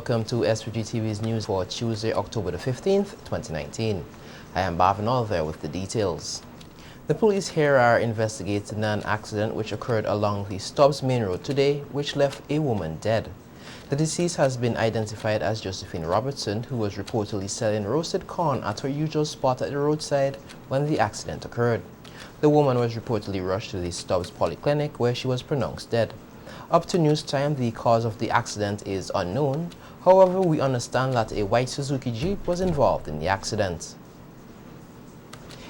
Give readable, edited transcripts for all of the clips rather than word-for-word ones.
welcome to SVGTV's news for Tuesday, October the 15th, 2019. I am Bhavin Olver with the details. The police here are investigating an accident which occurred along the Stubbs Main Road today, which left a woman dead. The deceased has been identified as Josephine Robertson, who was reportedly selling roasted corn at her usual spot at the roadside when the accident occurred. The woman was reportedly rushed to the Stubbs Polyclinic, where she was pronounced dead. Up to news time, the cause of the accident is unknown. However, we understand that a white Suzuki Jeep was involved in the accident.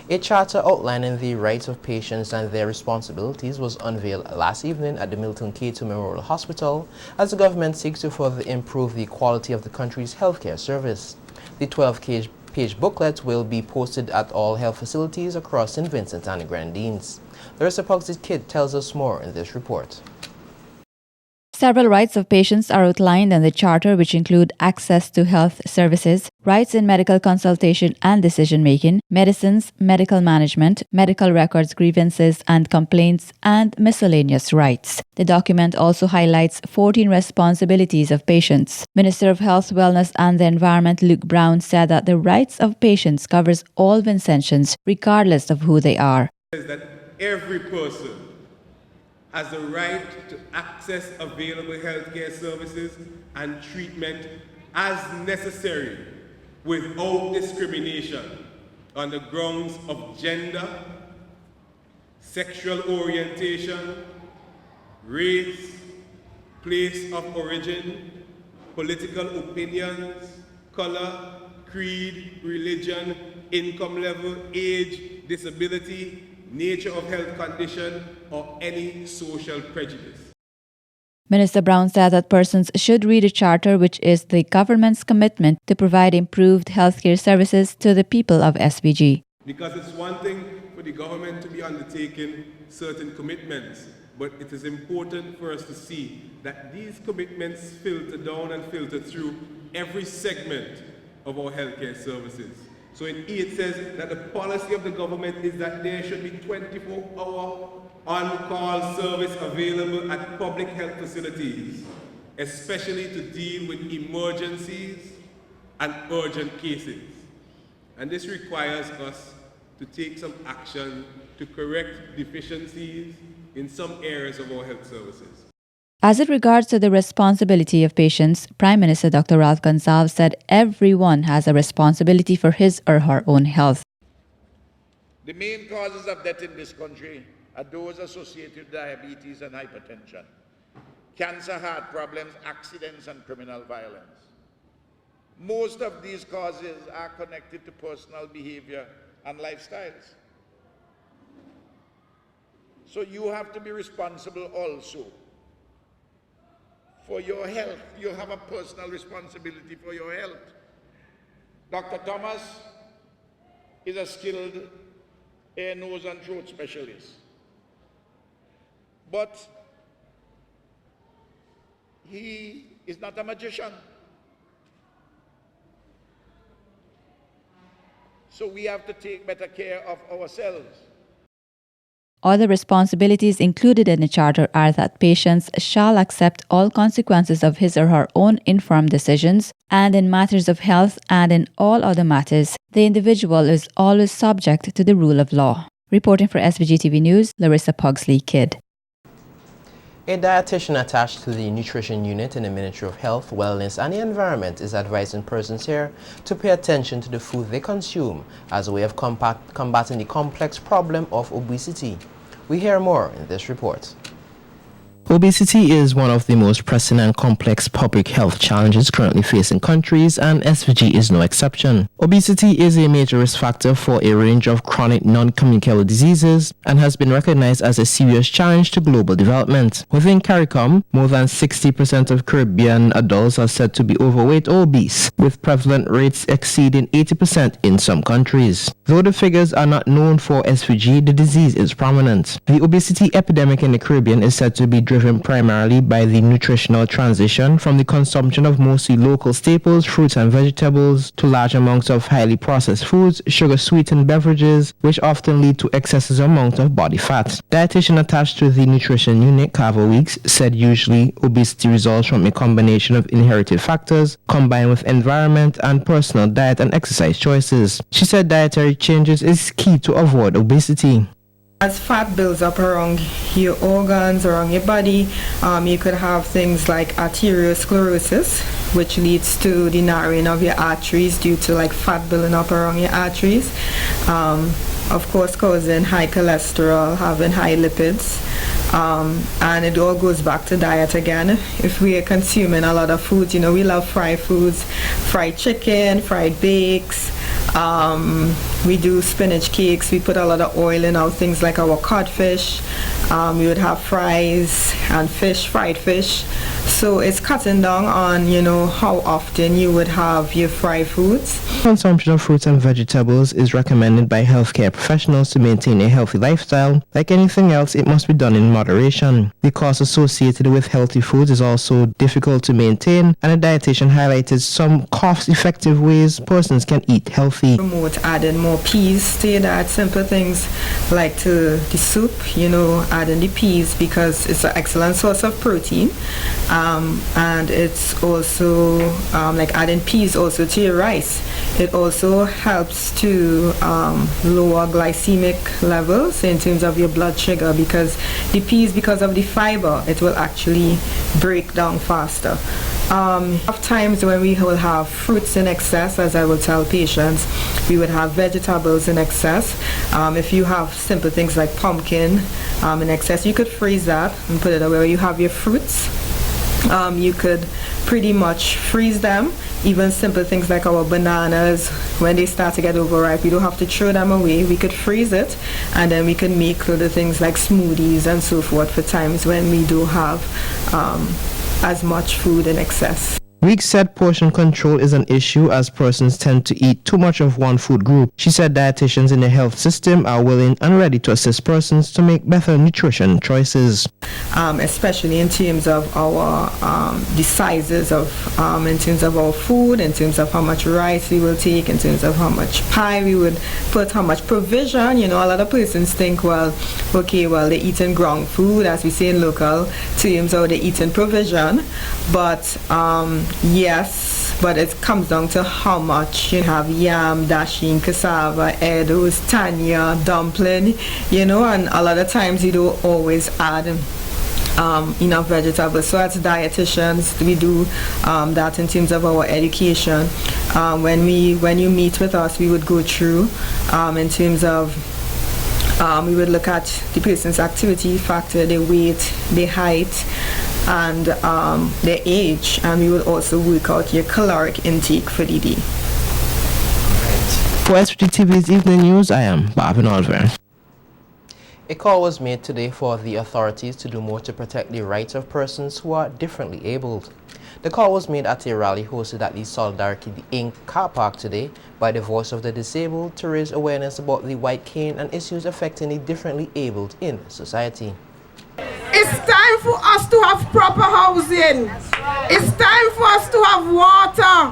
A charter outlining the rights of patients and their responsibilities was unveiled last evening at the Milton K2 Memorial Hospital as the government seeks to further improve the quality of the country's healthcare service. The 12-page booklet will be posted at all health facilities across St. Vincent and the Grenadines. Larissa Pugsy-Kidd tells us more in this report. Several rights of patients are outlined in the Charter, which include access to health services, rights in medical consultation and decision-making, medicines, medical management, medical records, grievances and complaints, and miscellaneous rights. The document also highlights 14 responsibilities of patients. Minister of Health, Wellness and the Environment Luke Brown said that the rights of patients covers all Vincentians, regardless of who they are. Says that every person has the right to access available healthcare services and treatment as necessary without discrimination on the grounds of gender, sexual orientation, race, place of origin, political opinions, color, creed, religion, income level, age, disability, nature of health condition, or any social prejudice. Minister Brown said that persons should read a charter, which is the government's commitment to provide improved healthcare services to the people of SVG. Because it's one thing for the government to be undertaking certain commitments, but it is important for us to see that these commitments filter down and filter through every segment of our healthcare services. So in E it says that the policy of the government is that there should be 24-hour on-call service available at public health facilities, especially to deal with emergencies and urgent cases. And this requires us to take some action to correct deficiencies in some areas of our health services. As it regards to the responsibility of patients, Prime Minister Dr. Ralph Gonsalves said everyone has a responsibility for his or her own health. The main causes of death in this country are those associated with diabetes and hypertension, cancer, heart problems, accidents, and criminal violence. Most of these causes are connected to personal behavior and lifestyles. So you have to be responsible also for your health. You have a personal responsibility for your health. Dr. Thomas is a skilled ear, nose, and throat specialist. But he is not a magician. So we have to take better care of ourselves. Other responsibilities included in the Charter are that patients shall accept all consequences of his or her own informed decisions, and in matters of health and in all other matters, the individual is always subject to the rule of law. Reporting for SVGTV News, Larissa Pugsy-Kidd. A dietitian attached to the nutrition unit in the Ministry of Health, Wellness and the Environment is advising persons here to pay attention to the food they consume as a way of combating the complex problem of obesity. We hear more in this report. Obesity is one of the most pressing and complex public health challenges currently facing countries, and SVG is no exception. Obesity is a major risk factor for a range of chronic non-communicable diseases and has been recognized as a serious challenge to global development. Within CARICOM, more than 60% of Caribbean adults are said to be overweight or obese, with prevalent rates exceeding 80% in some countries. Though the figures are not known for SVG, the disease is prominent. The obesity epidemic in the Caribbean is said to be driven primarily by the nutritional transition from the consumption of mostly local staples, fruits and vegetables, to large amounts of highly processed foods, sugar-sweetened beverages, which often lead to excessive amounts of body fat. Dietitian attached to the nutrition unit, Carver Weeks, said usually obesity results from a combination of inherited factors combined with environment and personal diet and exercise choices. She said dietary changes is key to avoid obesity. As fat builds up around your organs, around your body, you could have things like arteriosclerosis, which leads to the narrowing of your arteries due to like fat building up around your arteries. Of course, causing high cholesterol, having high lipids, and it all goes back to diet again. If we are consuming a lot of foods, we love fried foods, fried chicken, fried bakes. We do spinach cakes. We put a lot of oil in our things like our codfish. We would have fries and fish, fried fish. So it's cutting down on, how often you would have your fried foods. Consumption of fruits and vegetables is recommended by healthcare professionals to maintain a healthy lifestyle. Like anything else, it must be done in moderation. The cost associated with healthy foods is also difficult to maintain, and a dietitian highlighted some cost-effective ways persons can eat healthy. Promote adding more peas to your diet, simple things like to the soup, adding the peas because it's an excellent source of protein. And it's also like adding peas also to your rice. It also helps to lower glycemic levels in terms of your blood sugar, because the peas, because of the fiber, it will actually break down faster. Of times when we will have fruits in excess, as I will tell patients, we would have vegetables in excess. If you have simple things like pumpkin in excess, you could freeze that and put it away. Where you have your fruits, you could pretty much freeze them. Even simple things like our bananas, when they start to get overripe, we don't have to throw them away. We could freeze it, and then we can make other things like smoothies and so forth for times when we do have as much food in excess. Weeks said portion control is an issue as persons tend to eat too much of one food group. She said dietitians in the health system are willing and ready to assist persons to make better nutrition choices. Especially in terms of our the sizes of in terms of our food, in terms of how much rice we will take, in terms of how much pie we would put, how much provision. A lot of persons think, they're eating ground food, as we say in local terms, or they're eating provision. But yes, but it comes down to how much. You have yam, dasheen, cassava, edos, tanya, dumpling, and a lot of times you don't always add enough vegetables. So as dietitians, we do that in terms of our education. When you meet with us, we would go through in terms of we would look at the person's activity factor, their weight, their height, and their age, and we will also work out your caloric intake for the day. For SVGTV's Evening News, I am Marvin Oliver. A call was made today for the authorities to do more to protect the rights of persons who are differently abled. The call was made at a rally hosted at the Solidarity Inc. car park today by the Voice of the Disabled to raise awareness about the white cane and issues affecting the differently abled in society. It's time for us to have proper housing. It's time for us to have water,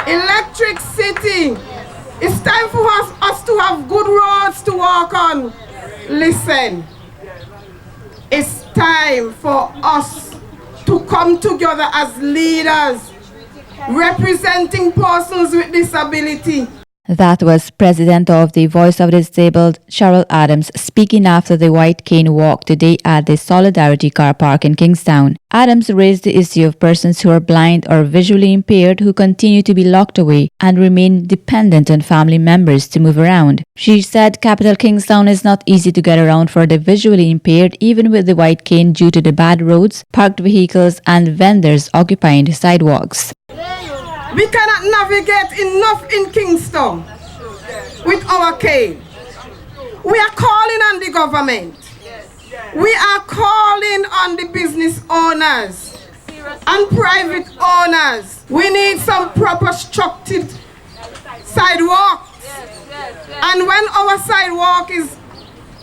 electricity. It's time for us to have good roads to walk on. Listen, it's time for us to come together as leaders representing persons with disability. That was President of the Voice of the Disabled, Cheryl Adams, speaking after the White Cane Walk today at the Solidarity Car Park in Kingstown. Adams raised the issue of persons who are blind or visually impaired who continue to be locked away and remain dependent on family members to move around. She said capital Kingstown is not easy to get around for the visually impaired, even with the white cane, due to the bad roads, parked vehicles, and vendors occupying the sidewalks. We cannot navigate enough in Kingston with our cane. We are calling on the government. We are calling on the business owners and private owners. We need some proper structured sidewalks. And when our sidewalk is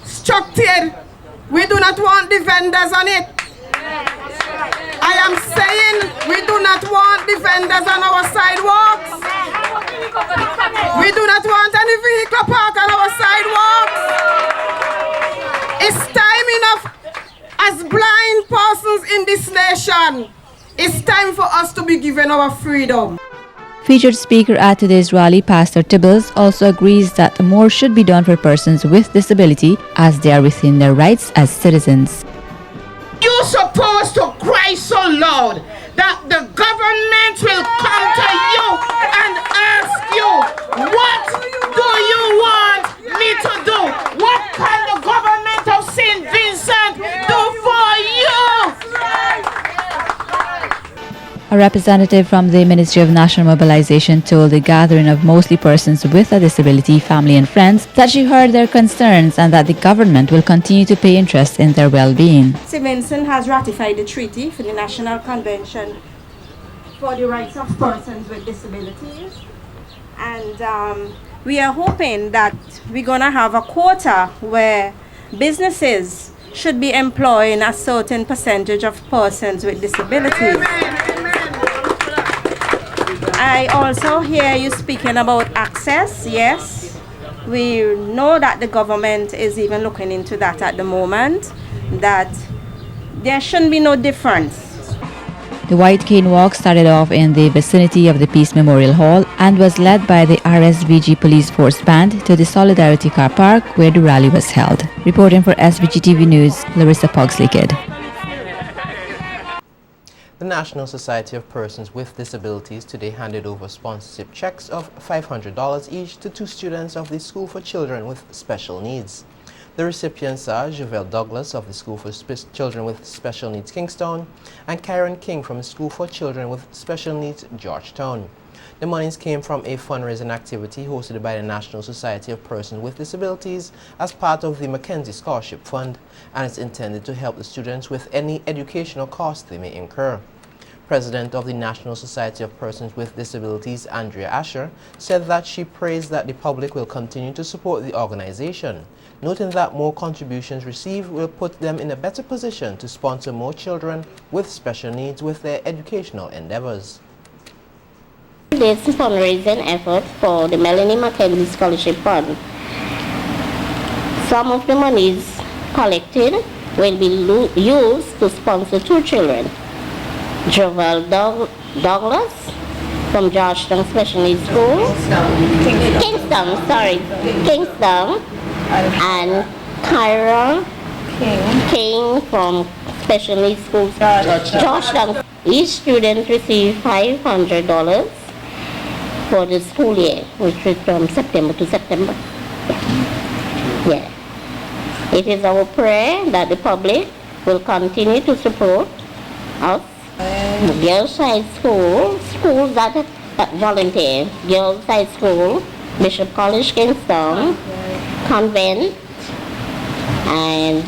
structured, we do not want the vendors on it. am saying we do not want the vendors on our sidewalks. We do not want any vehicle park on our sidewalks. It's time enough as blind persons in this nation. It's time for us to be given our freedom. Featured speaker at today's rally, Pastor Tibbles, also agrees that more should be done for persons with disability as they are within their rights as citizens. You're supposed to cry so loud that the government will come to you and ask you, what do you want me to do? What can the government of St. Vincent do for you? A representative from the Ministry of National Mobilization told the gathering of mostly persons with a disability, family and friends that she heard their concerns and that the government will continue to pay interest in their well-being. St. Vincent has ratified the treaty for the National Convention for the Rights of Persons with Disabilities, and we are hoping that we're going to have a quota where businesses should be employing a certain percentage of persons with disabilities. I also hear you speaking about access. Yes, we know that the government is even looking into that at the moment, that there shouldn't be no difference. The White Cane Walk started off in the vicinity of the Peace Memorial Hall and was led by the RSVG Police Force Band to the Solidarity Car Park where the rally was held. Reporting for SVGTV News, Larissa Pogsley-Kidd. The National Society of Persons with Disabilities today handed over sponsorship checks of $500 each to 2 students of the School for Children with Special Needs. The recipients are Javel Douglas of the School for Children with Special Needs Kingston and Karen King from the School for Children with Special Needs Georgetown. The monies came from a fundraising activity hosted by the National Society of Persons with Disabilities as part of the Mackenzie Scholarship Fund, and is intended to help the students with any educational costs they may incur. President of the National Society of Persons with Disabilities, Andrea Asher, said that she prays that the public will continue to support the organization, noting that more contributions received will put them in a better position to sponsor more children with special needs with their educational endeavors. This fundraising effort for the Melanie Mackenzie Scholarship Fund. Some of the monies collected will be used to sponsor 2 children. Javel Douglas from Georgetown Special Needs School, Kingston, and Kyra King from Special Needs School, Georgetown. Each student received $500 for the school year, which is from September to September. Yeah. It is our prayer that the public will continue to support us. Girls Side School, schools that volunteer, Girls Side School, Bishop College Kingston, Convent, and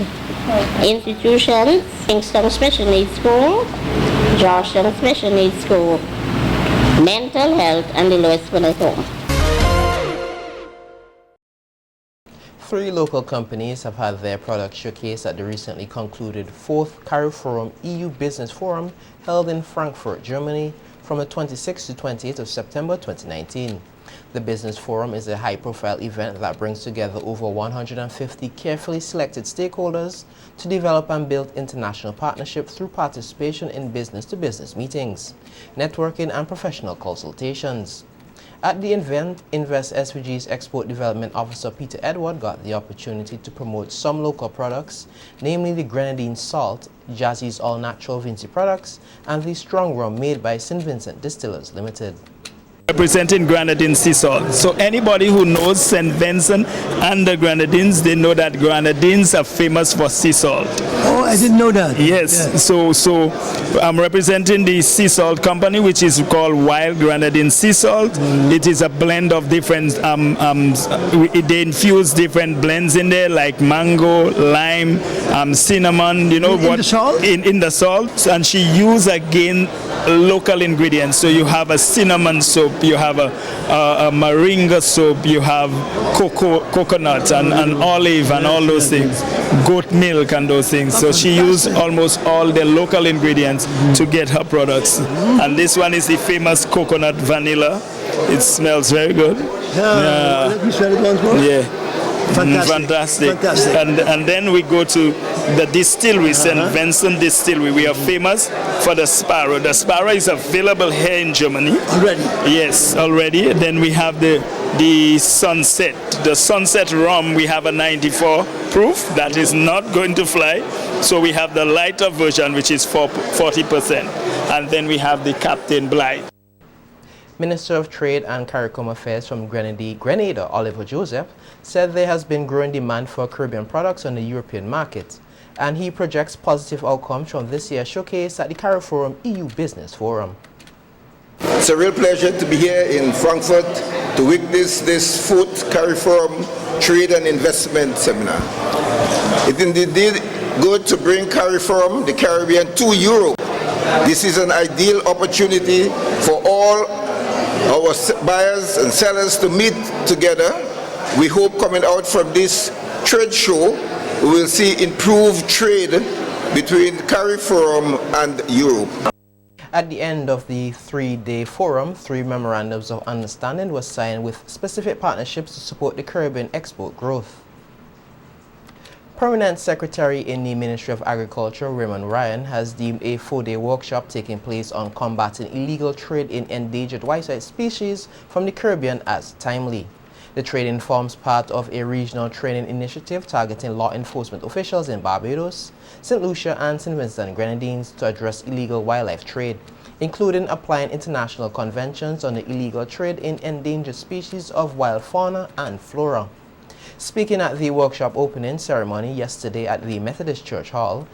institutions, Kingston Special Needs School, Georgetown Special Needs School, Mental Health, and the Lewis Winners Home. 3 local companies have had their products showcased at the recently concluded 4th CARIFORUM EU Business Forum held in Frankfurt, Germany from the 26th to 28th of September 2019. The Business Forum is a high-profile event that brings together over 150 carefully selected stakeholders to develop and build international partnerships through participation in business-to-business meetings, networking and professional consultations. At the event, Invest SVG's Export Development Officer Peter Edward got the opportunity to promote some local products, namely the Grenadine Salt, Jazzy's All-Natural Vinci products, and the strong rum made by St. Vincent Distillers Limited. Representing Grenadine sea salt. So anybody who knows St. Vincent and the Grenadines, they know that Grenadines are famous for sea salt. Oh, I didn't know that. Yes, yeah. So I'm representing the sea salt company, which is called Wild Grenadine Sea Salt. It is a blend of different, they infuse different blends in there, like mango, lime, cinnamon, you know in the salt? In the salt. And she used again local ingredients. So you have a cinnamon soap, you have a moringa soap, you have coconut and olive and all those things, goat milk and those things. So she used almost all the local ingredients to get her products. And this one is the famous coconut vanilla. It smells very good. Yeah. Fantastic. And then we go to the distillery, St. Vincent Distillery. We are famous for the Sparrow. The Sparrow is available here in Germany. Already? Yes, already. Then we have the Sunset. The Sunset rum, we have a 94 proof. That is not going to fly. So we have the lighter version, which is 40%. And then we have the Captain Blythe. Minister of Trade and CARICOM Affairs from Grenada, Oliver Joseph, said there has been growing demand for Caribbean products on the European market, and he projects positive outcomes from this year's showcase at the CARIFORUM EU Business Forum. It's a real pleasure to be here in Frankfurt to witness this 4th CARIFORUM Trade and Investment Seminar. It is indeed good to bring CARIFORUM, the Caribbean, to Europe. This is an ideal opportunity for all our buyers and sellers to meet together. We hope coming out from this trade show, we will see improved trade between CARIFORUM and Europe. At the end of the 3-day forum, 3 memorandums of understanding were signed with specific partnerships to support the Caribbean export growth. Permanent Secretary in the Ministry of Agriculture, Raymond Ryan, has deemed a 4-day workshop taking place on combating illegal trade in endangered whiteside species from the Caribbean as timely. The training forms part of a regional training initiative targeting law enforcement officials in Barbados, St. Lucia and St. Vincent and Grenadines to address illegal wildlife trade, including applying international conventions on the illegal trade in endangered species of wild fauna and flora. Speaking at the workshop opening ceremony yesterday at the Methodist Church Hall,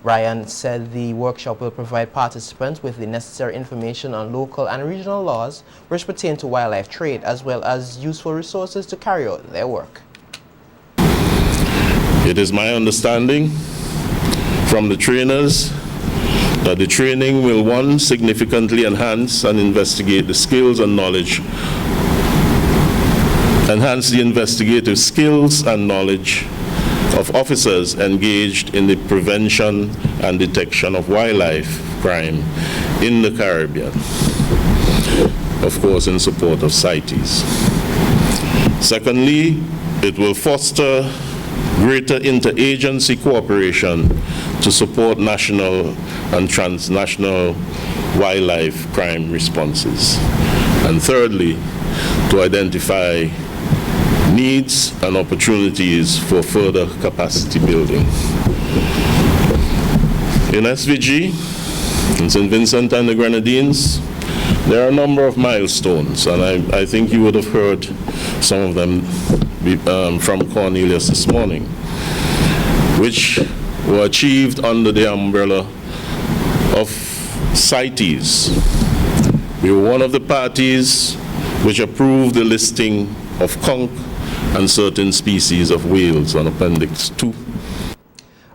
Ryan said the workshop will provide participants with the necessary information on local and regional laws which pertain to wildlife trade, as well as useful resources to carry out their work. It is my understanding from the trainers that the training will, 1, significantly enhance and investigate the skills and knowledge enhance the investigative skills and knowledge of officers engaged in the prevention and detection of wildlife crime in the Caribbean, of course in support of CITES. Secondly, it will foster greater interagency cooperation to support national and transnational wildlife crime responses. And thirdly, to identify needs and opportunities for further capacity building. In SVG, in St. Vincent and the Grenadines, there are a number of milestones, and I think you would have heard some of them from Cornelius this morning, which were achieved under the umbrella of CITES. We were one of the parties which approved the listing of conch and certain species of whales on Appendix 2.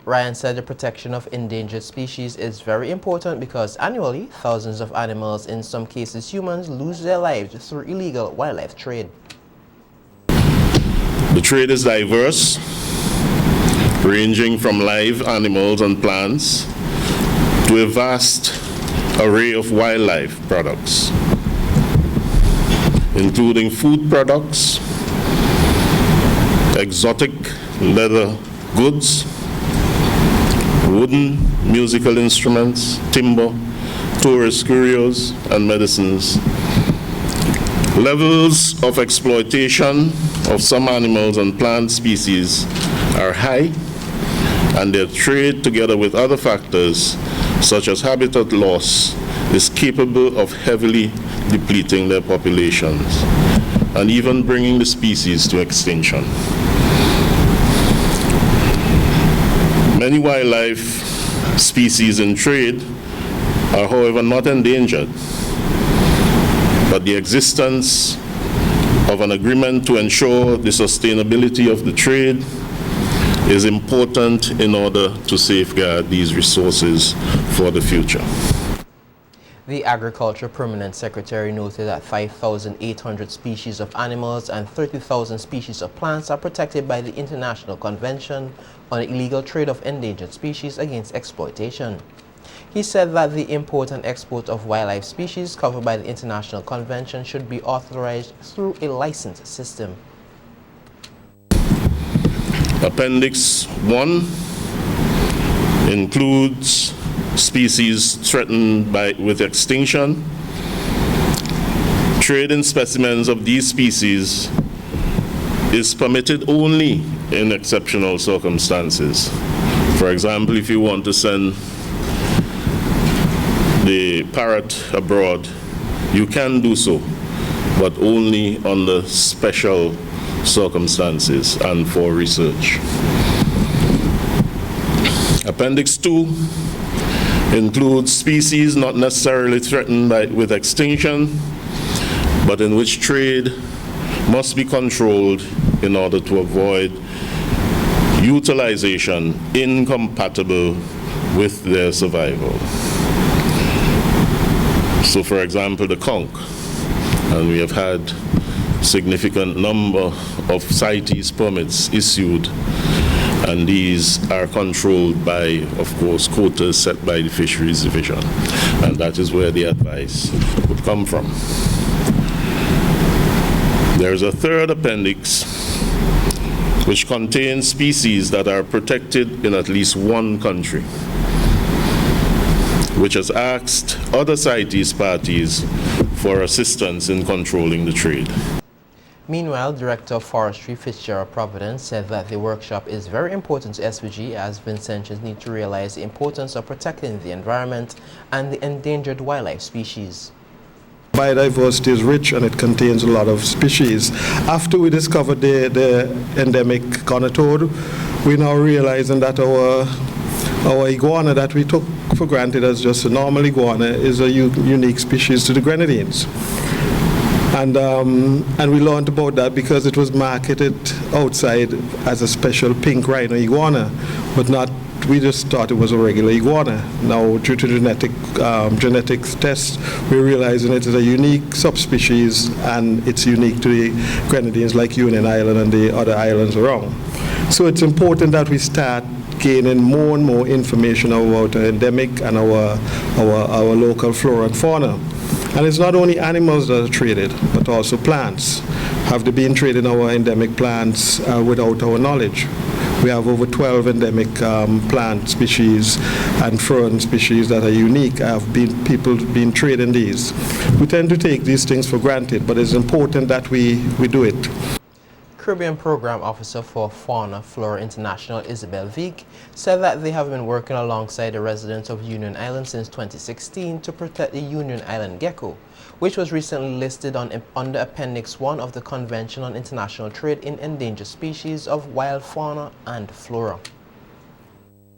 Ryan said the protection of endangered species is very important because annually, thousands of animals, in some cases humans, lose their lives through illegal wildlife trade. The trade is diverse, ranging from live animals and plants to a vast array of wildlife products, including food products, exotic leather goods, wooden musical instruments, timber, tourist curios, and medicines. Levels of exploitation of some animals and plant species are high, and their trade, together with other factors, such as habitat loss, is capable of heavily depleting their populations and even bringing the species to extinction. Many wildlife species in trade are, however, not endangered, but the existence of an agreement to ensure the sustainability of the trade is important in order to safeguard these resources for the future. The Agriculture Permanent Secretary noted that 5,800 species of animals and 30,000 species of plants are protected by the International Convention on the Illegal Trade of Endangered Species Against Exploitation. He said that the import and export of wildlife species covered by the International Convention should be authorized through a licensed system. Appendix 1 includes species threatened with extinction. Trade in specimens of these species is permitted only in exceptional circumstances. For example, if you want to send the parrot abroad, you can do so, but only under special circumstances and for research. Appendix 2 includes species not necessarily threatened with extinction, but in which trade must be controlled in order to avoid utilization incompatible with their survival. So, for example, the conch, and we have had significant number of CITES permits issued, and these are controlled by, of course, quotas set by the Fisheries Division, and that is where the advice would come from. There's a third appendix which contains species that are protected in at least one country, which has asked other CITES parties for assistance in controlling the trade. Meanwhile, Director of Forestry Fitzgerald Providence said that the workshop is very important to SVG as Vincentians need to realize the importance of protecting the environment and the endangered wildlife species. Biodiversity is rich and it contains a lot of species. After we discovered the endemic conatoad, we now realizing that our iguana that we took for granted as just a normal iguana is a unique species to the grenadines. And we learned about that because it was marketed outside as a special pink rhino iguana, but not. We just thought it was a regular iguana. Now, due to genetics tests, we're realizing it is a unique subspecies and it's unique to the grenadines like Union Island and the other islands around. So it's important that we start gaining more and more information about the endemic and our local flora and fauna. And it's not only animals that are traded, but also plants. Have they been trading our endemic plants without our knowledge? We have over 12 endemic plant species and fern species that are unique. People been trading these. We tend to take these things for granted, but it's important that we do it. Caribbean Program Officer for Fauna Flora International, Isabel Vick, said that they have been working alongside the residents of Union Island since 2016 to protect the Union Island gecko, which was recently listed under Appendix 1 of the Convention on International Trade in Endangered Species of Wild Fauna and Flora.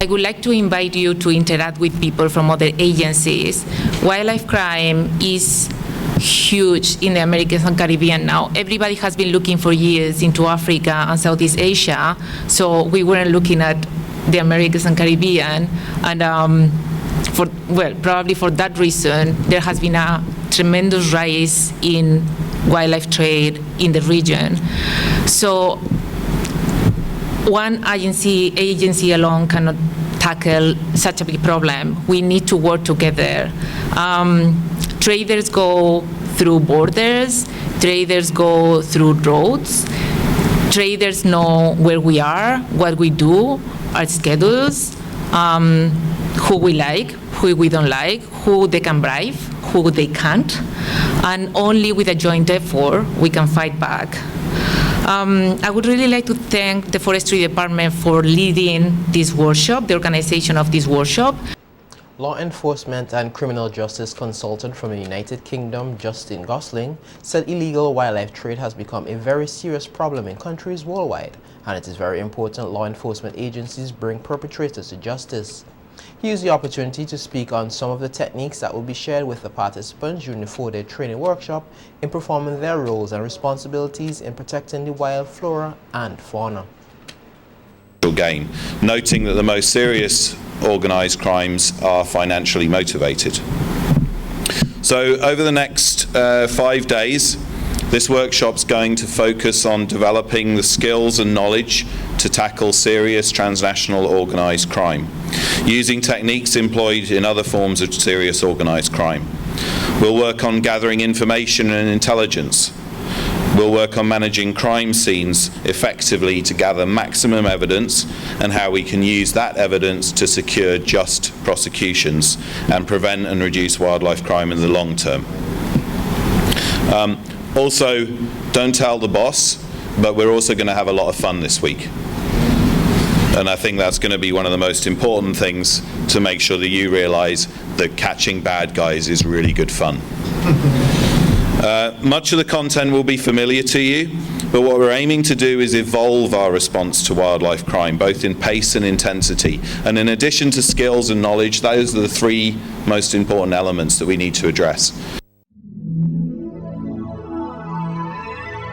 I would like to invite you to interact with people from other agencies. Wildlife crime is huge in the Americas and Caribbean now. Everybody has been looking for years into Africa and Southeast Asia, so we weren't looking at the Americas and Caribbean, and probably for that reason, there has been a tremendous rise in wildlife trade in the region. So one agency alone cannot tackle such a big problem. We need to work together. Traders go through borders, traders go through roads, traders know where we are, what we do, our schedules, who we like, who we don't like, who they can bribe, who they can't, and only with a joint effort we can fight back. I would really like to thank the Forestry Department for leading this workshop, the organization of this workshop. Law enforcement and criminal justice consultant from the United Kingdom, Justin Gosling, said illegal wildlife trade has become a very serious problem in countries worldwide, and it is very important law enforcement agencies bring perpetrators to justice. He used the opportunity to speak on some of the techniques that will be shared with the participants during the 4-day training workshop in performing their roles and responsibilities in protecting the wild flora and fauna. Gain, noting that the most serious organised crimes are financially motivated. So over the next 5 days, this workshop's going to focus on developing the skills and knowledge to tackle serious transnational organised crime, using techniques employed in other forms of serious organised crime. We'll work on gathering information and intelligence. We'll work on managing crime scenes effectively to gather maximum evidence and how we can use that evidence to secure just prosecutions and prevent and reduce wildlife crime in the long term. Also, don't tell the boss, but we're also going to have a lot of fun this week. And I think that's going to be one of the most important things to make sure that you realise that catching bad guys is really good fun. Much of the content will be familiar to you, but what we're aiming to do is evolve our response to wildlife crime, both in pace and intensity. And in addition to skills and knowledge, those are the three most important elements that we need to address.